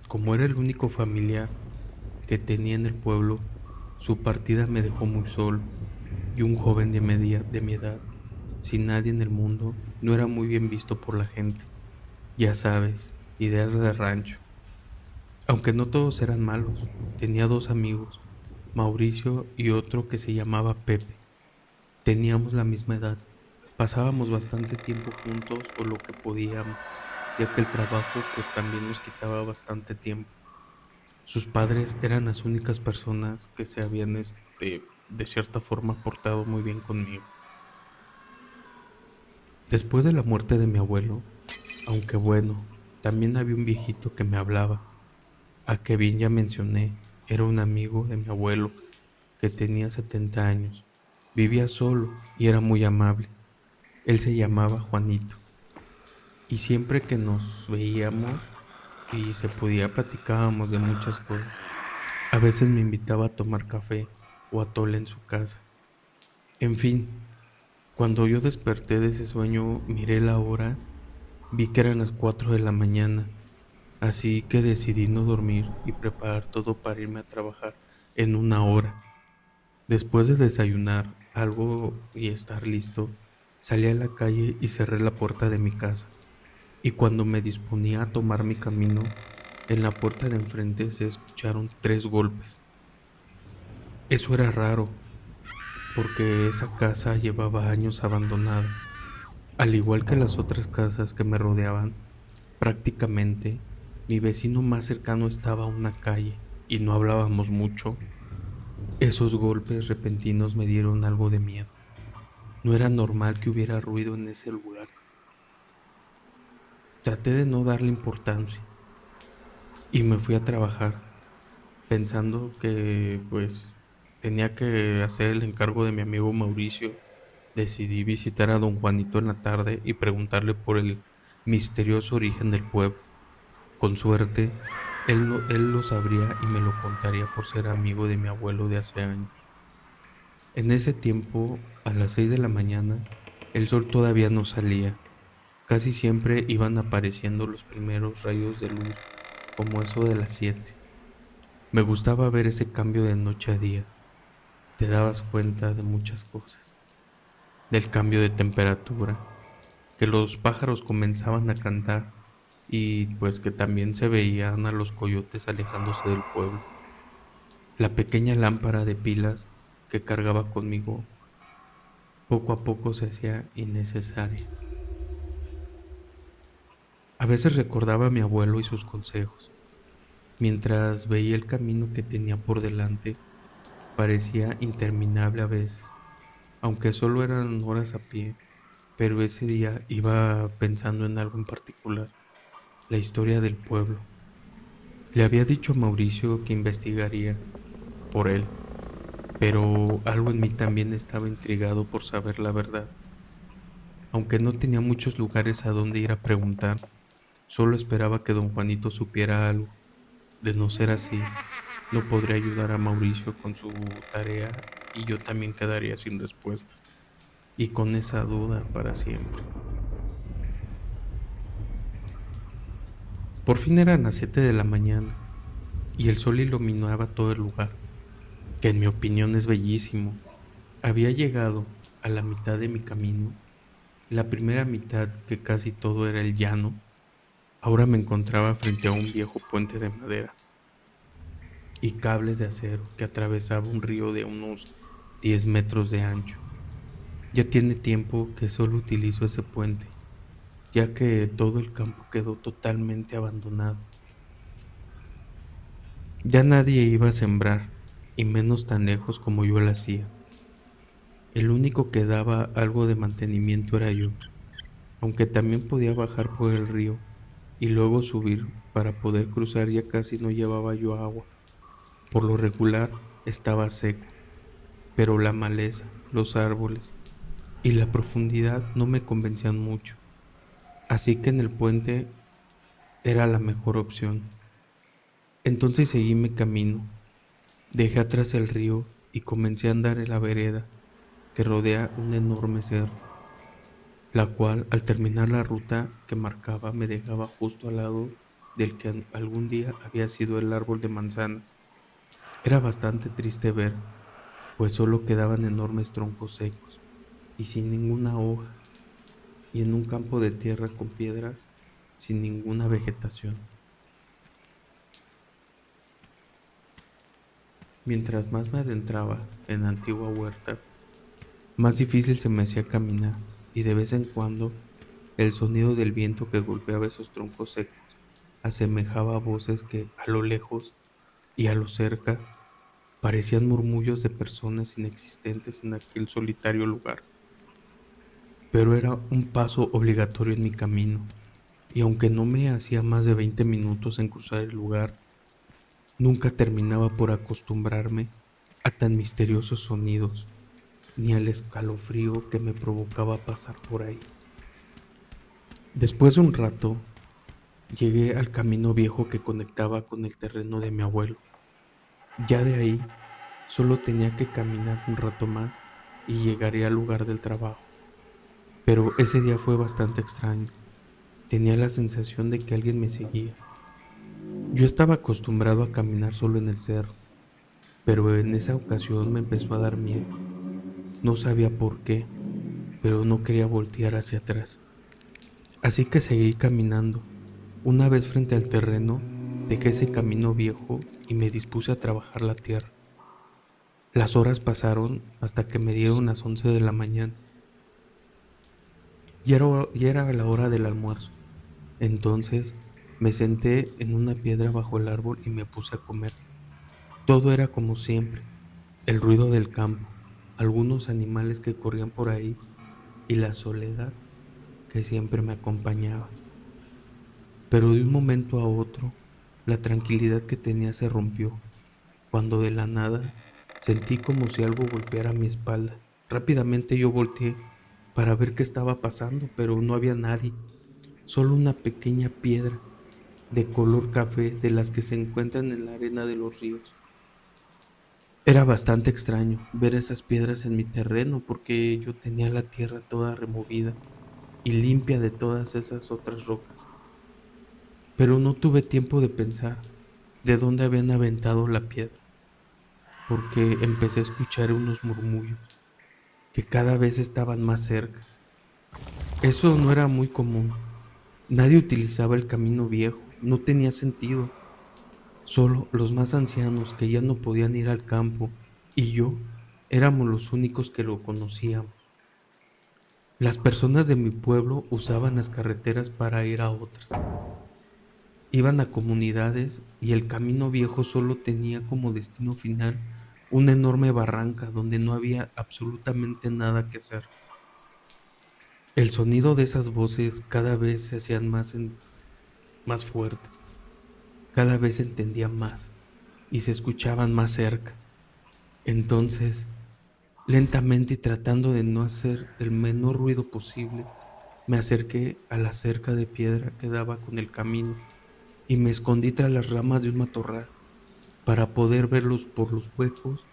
Como era el único familiar que tenía en el pueblo, su partida me dejó muy solo, y un joven de mi edad, sin nadie en el mundo, no era muy bien visto por la gente. Ya sabes, ideas de rancho. Aunque no todos eran malos, tenía dos amigos, Mauricio y otro que se llamaba Pepe. Teníamos la misma edad, pasábamos bastante tiempo juntos o lo que podíamos, ya que el trabajo pues también nos quitaba bastante tiempo. Sus padres eran las únicas personas que se habían, de cierta forma, portado muy bien conmigo. Después de la muerte de mi abuelo, aunque bueno, también había un viejito que me hablaba. A que bien ya mencioné, era un amigo de mi abuelo que tenía 70 años. Vivía solo y era muy amable. Él se llamaba Juanito. Y siempre que nos veíamos y se podía platicábamos de muchas cosas. A veces me invitaba a tomar café o atole en su casa. En fin, cuando yo desperté de ese sueño, miré la hora, vi que eran las 4 de la mañana, así que decidí no dormir y preparar todo para irme a trabajar en una hora. Después de desayunar algo y estar listo, salí a la calle y cerré la puerta de mi casa. Y cuando me disponía a tomar mi camino, en la puerta de enfrente se escucharon 3 golpes. Eso era raro, porque esa casa llevaba años abandonada. Al igual que las otras casas que me rodeaban, prácticamente mi vecino más cercano estaba a una calle y no hablábamos mucho. Esos golpes repentinos me dieron algo de miedo. No era normal que hubiera ruido en ese lugar. Traté de no darle importancia y me fui a trabajar, pensando que pues tenía que hacer el encargo de mi amigo Mauricio. Decidí visitar a don Juanito en la tarde y preguntarle por el misterioso origen del pueblo. Con suerte, él lo sabría y me lo contaría por ser amigo de mi abuelo de hace años. En ese tiempo, a las 6 de la mañana, el sol todavía no salía. Casi siempre iban apareciendo los primeros rayos de luz, como eso de las 7. Me gustaba ver ese cambio de noche a día. Te dabas cuenta de muchas cosas, del cambio de temperatura, que los pájaros comenzaban a cantar y pues que también se veían a los coyotes alejándose del pueblo. La pequeña lámpara de pilas que cargaba conmigo poco a poco se hacía innecesaria. A veces recordaba a mi abuelo y sus consejos. Mientras veía el camino que tenía por delante, parecía interminable a veces, aunque solo eran horas a pie, pero ese día iba pensando en algo en particular, la historia del pueblo. Le había dicho a Mauricio que investigaría por él, pero algo en mí también estaba intrigado por saber la verdad. Aunque no tenía muchos lugares a donde ir a preguntar, solo esperaba que don Juanito supiera algo. De no ser así, no podría ayudar a Mauricio con su tarea y yo también quedaría sin respuestas y con esa duda para siempre. Por fin eran las 7 de la mañana y el sol iluminaba todo el lugar, que en mi opinión es bellísimo. Había llegado a la mitad de mi camino, la primera mitad que casi todo era el llano. Ahora me encontraba frente a un viejo puente de madera y cables de acero que atravesaba un río de unos 10 metros de ancho. Ya tiene tiempo que solo utilizo ese puente, ya que todo el campo quedó totalmente abandonado. Ya nadie iba a sembrar, y menos tan lejos como yo lo hacía. El único que daba algo de mantenimiento era yo, aunque también podía bajar por el río y luego subir para poder cruzar. Ya casi no llevaba yo agua. Por lo regular estaba seco, pero la maleza, los árboles y la profundidad no me convencían mucho, así que en el puente era la mejor opción. Entonces seguí mi camino, dejé atrás el río y comencé a andar en la vereda. que rodea un enorme cerro, la cual al terminar la ruta que marcaba me dejaba justo al lado del que algún día había sido el árbol de manzanas. Era bastante triste ver, pues solo quedaban enormes troncos secos y sin ninguna hoja, y en un campo de tierra con piedras sin ninguna vegetación. Mientras más me adentraba en la antigua huerta, más difícil se me hacía caminar, y de vez en cuando el sonido del viento que golpeaba esos troncos secos asemejaba a voces que a lo lejos y a lo cerca parecían murmullos de personas inexistentes en aquel solitario lugar. Pero era un paso obligatorio en mi camino, y aunque no me hacía más de 20 minutos en cruzar el lugar, nunca terminaba por acostumbrarme a tan misteriosos sonidos, ni al escalofrío que me provocaba pasar por ahí. Después de un rato, llegué al camino viejo que conectaba con el terreno de mi abuelo. Ya de ahí, solo tenía que caminar un rato más y llegaría al lugar del trabajo. Pero ese día fue bastante extraño. Tenía la sensación de que alguien me seguía. Yo estaba acostumbrado a caminar solo en el cerro, pero en esa ocasión me empezó a dar miedo. No sabía por qué, pero no quería voltear hacia atrás. Así que seguí caminando. Una vez frente al terreno, dejé ese camino viejo y me dispuse a trabajar la tierra. Las horas pasaron hasta que me dieron las 11 de la mañana. Ya era la hora del almuerzo. Entonces me senté en una piedra bajo el árbol y me puse a comer. Todo era como siempre, el ruido del campo, algunos animales que corrían por ahí y la soledad que siempre me acompañaba. Pero de un momento a otro, la tranquilidad que tenía se rompió, cuando de la nada sentí como si algo golpeara mi espalda. Rápidamente yo volteé para ver qué estaba pasando, pero no había nadie, solo una pequeña piedra de color café de las que se encuentran en la arena de los ríos. Era bastante extraño ver esas piedras en mi terreno porque yo tenía la tierra toda removida y limpia de todas esas otras rocas. Pero no tuve tiempo de pensar de dónde habían aventado la piedra, porque empecé a escuchar unos murmullos que cada vez estaban más cerca. Eso no era muy común. Nadie utilizaba el camino viejo, no tenía sentido. Solo los más ancianos que ya no podían ir al campo y yo éramos los únicos que lo conocíamos. Las personas de mi pueblo usaban las carreteras para ir a otras. Iban a comunidades y el camino viejo solo tenía como destino final una enorme barranca donde no había absolutamente nada que hacer. El sonido de esas voces cada vez se hacían más fuertes, cada vez se entendían más y se escuchaban más cerca. Entonces, lentamente y tratando de no hacer el menor ruido posible, me acerqué a la cerca de piedra que daba con el camino y me escondí tras las ramas de un matorral para poder verlos por los huecos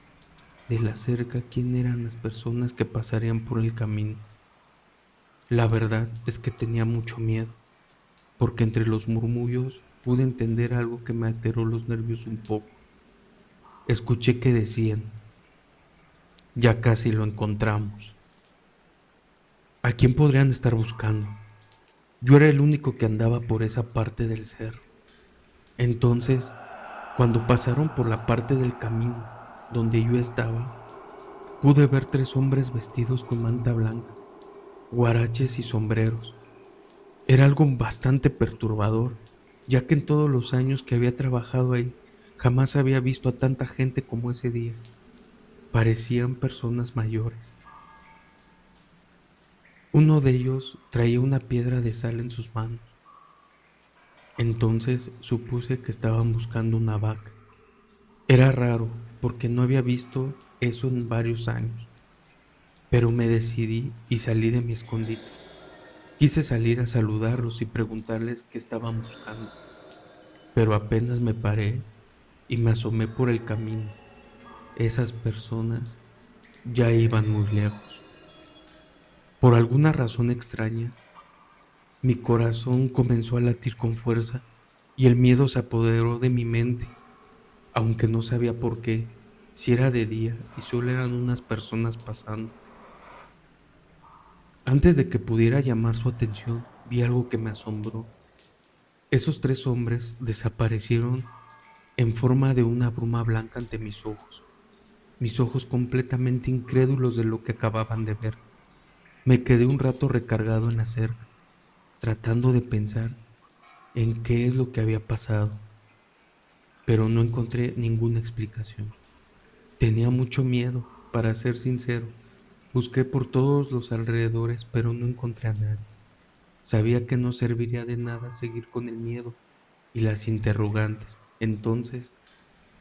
de la cerca quién eran las personas que pasarían por el camino. La verdad es que tenía mucho miedo, porque entre los murmullos pude entender algo que me alteró los nervios un poco. Escuché que decían: ya casi lo encontramos. ¿A quién podrían estar buscando? Yo era el único que andaba por esa parte del cerro. Entonces, cuando pasaron por la parte del camino donde yo estaba, pude ver tres hombres vestidos con manta blanca, guaraches y sombreros. Era algo bastante perturbador, ya que en todos los años que había trabajado ahí, jamás había visto a tanta gente como ese día. Parecían personas mayores. Uno de ellos traía una piedra de sal en sus manos. Entonces supuse que estaban buscando una vaca. Era raro, porque no había visto eso en varios años, pero me decidí y salí de mi escondite. Quise salir a saludarlos y preguntarles qué estaban buscando, pero apenas me paré y me asomé por el camino, esas personas ya iban muy lejos. Por alguna razón extraña, mi corazón comenzó a latir con fuerza y el miedo se apoderó de mi mente, aunque no sabía por qué, si era de día y solo eran unas personas pasando. Antes de que pudiera llamar su atención, vi algo que me asombró. Esos tres hombres desaparecieron en forma de una bruma blanca ante mis ojos completamente incrédulos de lo que acababan de ver. Me quedé un rato recargado en la cerca, tratando de pensar en qué es lo que había pasado, pero no encontré ninguna explicación. Tenía mucho miedo, para ser sincero. Busqué por todos los alrededores, pero no encontré a nadie. Sabía que no serviría de nada seguir con el miedo y las interrogantes. Entonces,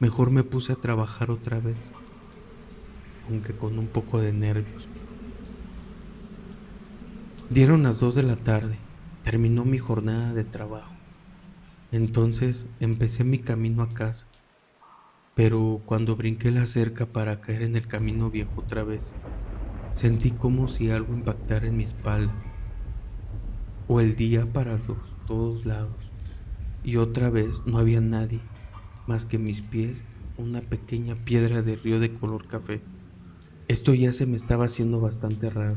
mejor me puse a trabajar otra vez, aunque con un poco de nervios. Dieron las 2 de la tarde. Terminó mi jornada de trabajo. Entonces empecé mi camino a casa, pero cuando brinqué la cerca para caer en el camino viejo otra vez, sentí como si algo impactara en mi espalda, o el día para los todos lados, y otra vez no había nadie, más que mis pies, una pequeña piedra de río de color café. Esto ya se me estaba haciendo bastante raro.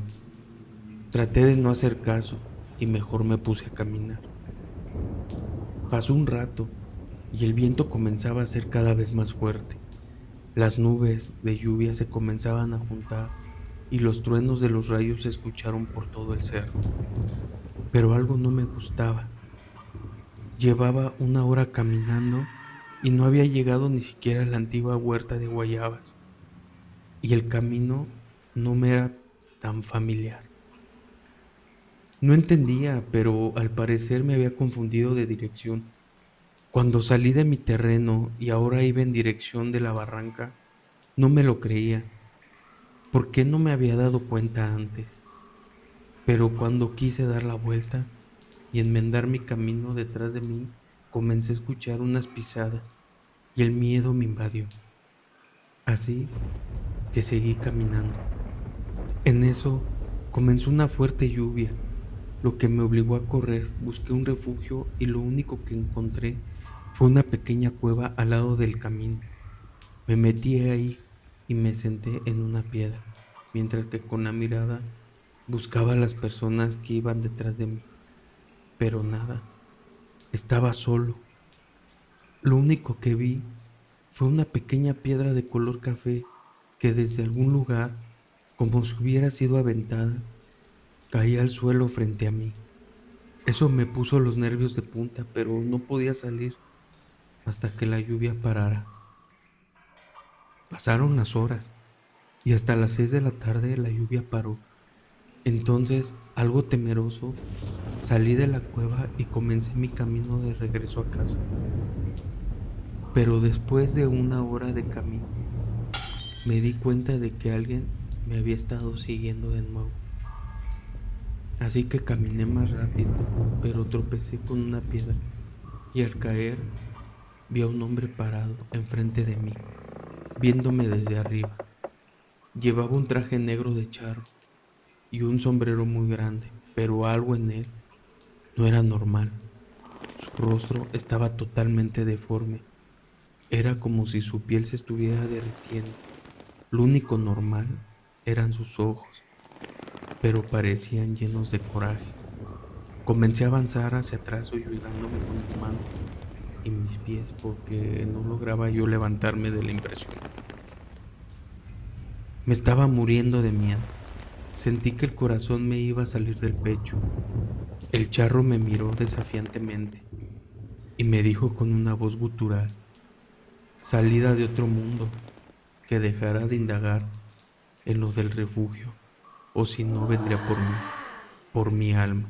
Traté de no hacer caso y mejor me puse a caminar. Pasó un rato y el viento comenzaba a ser cada vez más fuerte. Las nubes de lluvia se comenzaban a juntar y los truenos de los rayos se escucharon por todo el cerro. Pero algo no me gustaba. Llevaba una hora caminando y no había llegado ni siquiera a la antigua huerta de guayabas, y el camino no me era tan familiar. No entendía, pero al parecer me había confundido de dirección. Cuando salí de mi terreno y ahora iba en dirección de la barranca, no me lo creía. ¿Por qué no me había dado cuenta antes? Pero cuando quise dar la vuelta y enmendar mi camino detrás de mí, comencé a escuchar unas pisadas y el miedo me invadió. Así que seguí caminando. En eso comenzó una fuerte lluvia, lo que me obligó a correr. Busqué un refugio y lo único que encontré fue una pequeña cueva al lado del camino. Me metí ahí y me senté en una piedra, mientras que con la mirada buscaba a las personas que iban detrás de mí, pero nada, estaba solo. Lo único que vi fue una pequeña piedra de color café que desde algún lugar, como si hubiera sido aventada, caía al suelo frente a mí. Eso me puso los nervios de punta, pero no podía salir hasta que la lluvia parara. Pasaron las horas y hasta las 6 de la tarde la lluvia paró. Entonces, algo temeroso, salí de la cueva y comencé mi camino de regreso a casa. Pero después de una hora de camino, me di cuenta de que alguien me había estado siguiendo de nuevo. Así que caminé más rápido, pero tropecé con una piedra y al caer vi a un hombre parado enfrente de mí, viéndome desde arriba. Llevaba un traje negro de charro y un sombrero muy grande, pero algo en él no era normal. Su rostro estaba totalmente deforme. Era como si su piel se estuviera derritiendo. Lo único normal eran sus ojos, pero parecían llenos de coraje. Comencé a avanzar hacia atrás ayudándome con mis manos y mis pies porque no lograba yo levantarme de la impresión. Me estaba muriendo de miedo. Sentí que el corazón me iba a salir del pecho. El charro me miró desafiantemente y me dijo con una voz gutural, salida de otro mundo, que dejara de indagar en lo del refugio, o si no vendría por mí, por mi alma.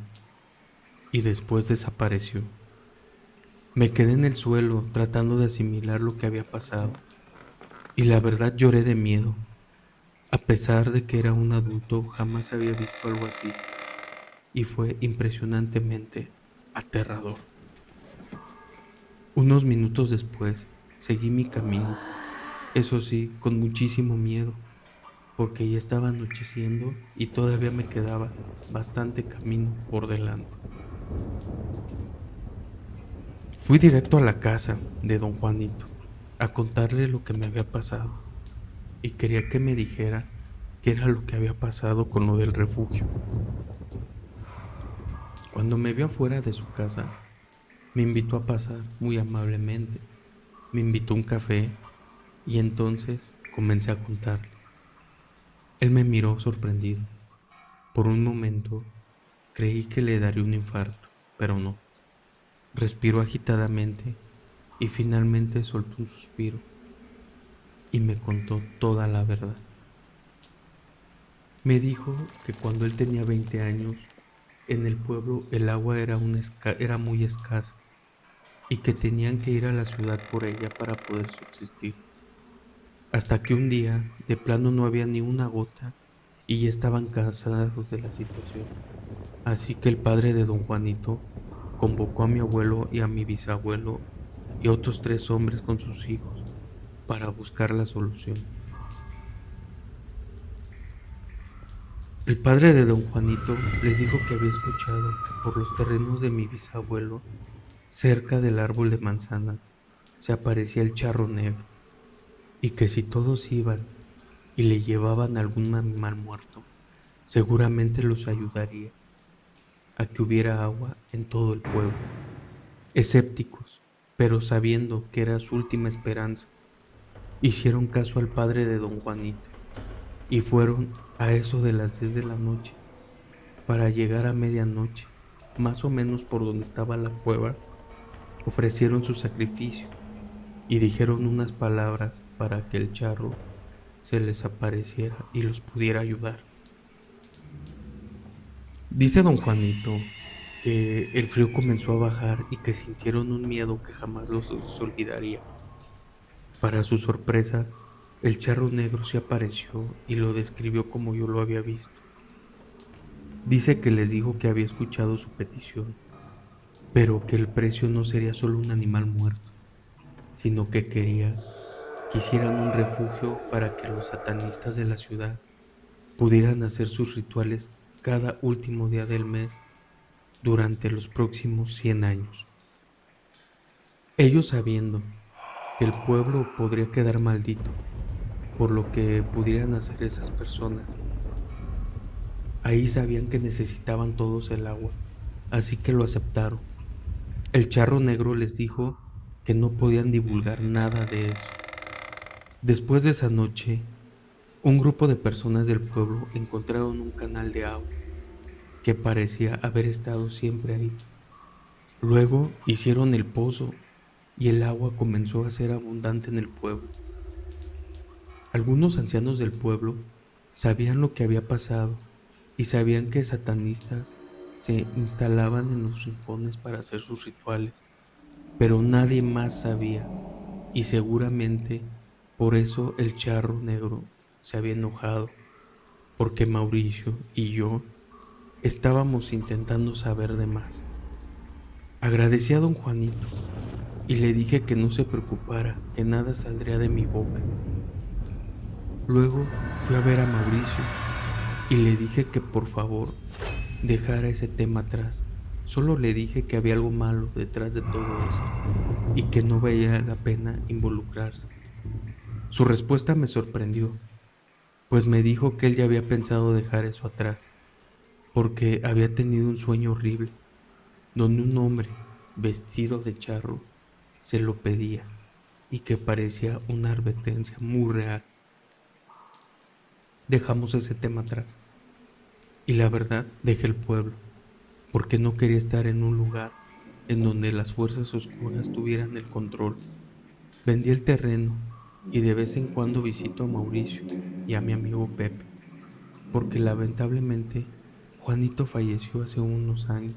Y después desapareció. Me quedé en el suelo tratando de asimilar lo que había pasado, y la verdad lloré de miedo. A pesar de que era un adulto, jamás había visto algo así, y fue impresionantemente aterrador. Unos minutos después, seguí mi camino, eso sí, con muchísimo miedo. porque ya estaba anocheciendo y todavía me quedaba bastante camino por delante. Fui directo a la casa de don Juanito a contarle lo que me había pasado y quería que me dijera qué era lo que había pasado con lo del refugio. Cuando me vio afuera de su casa, me invitó a pasar muy amablemente. Me invitó a un café y entonces comencé a contarle. Él me miró sorprendido. Por un momento creí que le daría un infarto, pero no. Respiró agitadamente y finalmente soltó un suspiro y me contó toda la verdad. Me dijo que cuando él tenía 20 años, en el pueblo el agua era muy escasa y que tenían que ir a la ciudad por ella para poder subsistir. Hasta que un día, de plano no había ni una gota y ya estaban cansados de la situación. Así que el padre de don Juanito convocó a mi abuelo y a mi bisabuelo y otros 3 hombres con sus hijos para buscar la solución. El padre de don Juanito les dijo que había escuchado que por los terrenos de mi bisabuelo, cerca del árbol de manzanas, se aparecía el charro negro y que si todos iban y le llevaban algún animal muerto, seguramente los ayudaría a que hubiera agua en todo el pueblo. Escépticos, pero sabiendo que era su última esperanza, hicieron caso al padre de don Juanito y fueron a eso de las 10 de la noche para llegar a medianoche, más o menos por donde estaba la cueva, ofrecieron su sacrificio y dijeron unas palabras para que el charro se les apareciera y los pudiera ayudar. Dice don Juanito que el frío comenzó a bajar y que sintieron un miedo que jamás los olvidaría. Para su sorpresa, el charro negro se apareció y lo describió como yo lo había visto. Dice que les dijo que había escuchado su petición, pero que el precio no sería solo un animal muerto, sino que quisieran un refugio para que los satanistas de la ciudad pudieran hacer sus rituales cada último día del mes durante los próximos 100 años. Ellos sabiendo que el pueblo podría quedar maldito por lo que pudieran hacer esas personas, ahí sabían que necesitaban todos el agua, así que lo aceptaron. El charro negro les dijo que no podían divulgar nada de eso. Después de esa noche, un grupo de personas del pueblo encontraron un canal de agua que parecía haber estado siempre ahí. Luego hicieron el pozo y el agua comenzó a ser abundante en el pueblo. Algunos ancianos del pueblo sabían lo que había pasado y sabían que satanistas se instalaban en los rincones para hacer sus rituales, pero nadie más sabía y seguramente por eso el charro negro se había enojado, porque Mauricio y yo estábamos intentando saber de más. Agradecí a don Juanito y le dije que no se preocupara, que nada saldría de mi boca. Luego fui a ver a Mauricio y le dije que por favor dejara ese tema atrás. Solo le dije que había algo malo detrás de todo esto y que no valía la pena involucrarse. Su respuesta me sorprendió, pues me dijo que él ya había pensado dejar eso atrás, porque había tenido un sueño horrible, donde un hombre vestido de charro se lo pedía y que parecía una advertencia muy real. Dejamos ese tema atrás y la verdad dejé el pueblo, porque no quería estar en un lugar en donde las fuerzas oscuras tuvieran el control. Vendí el terreno y de vez en cuando visito a Mauricio y a mi amigo Pepe, porque lamentablemente Juanito falleció hace unos años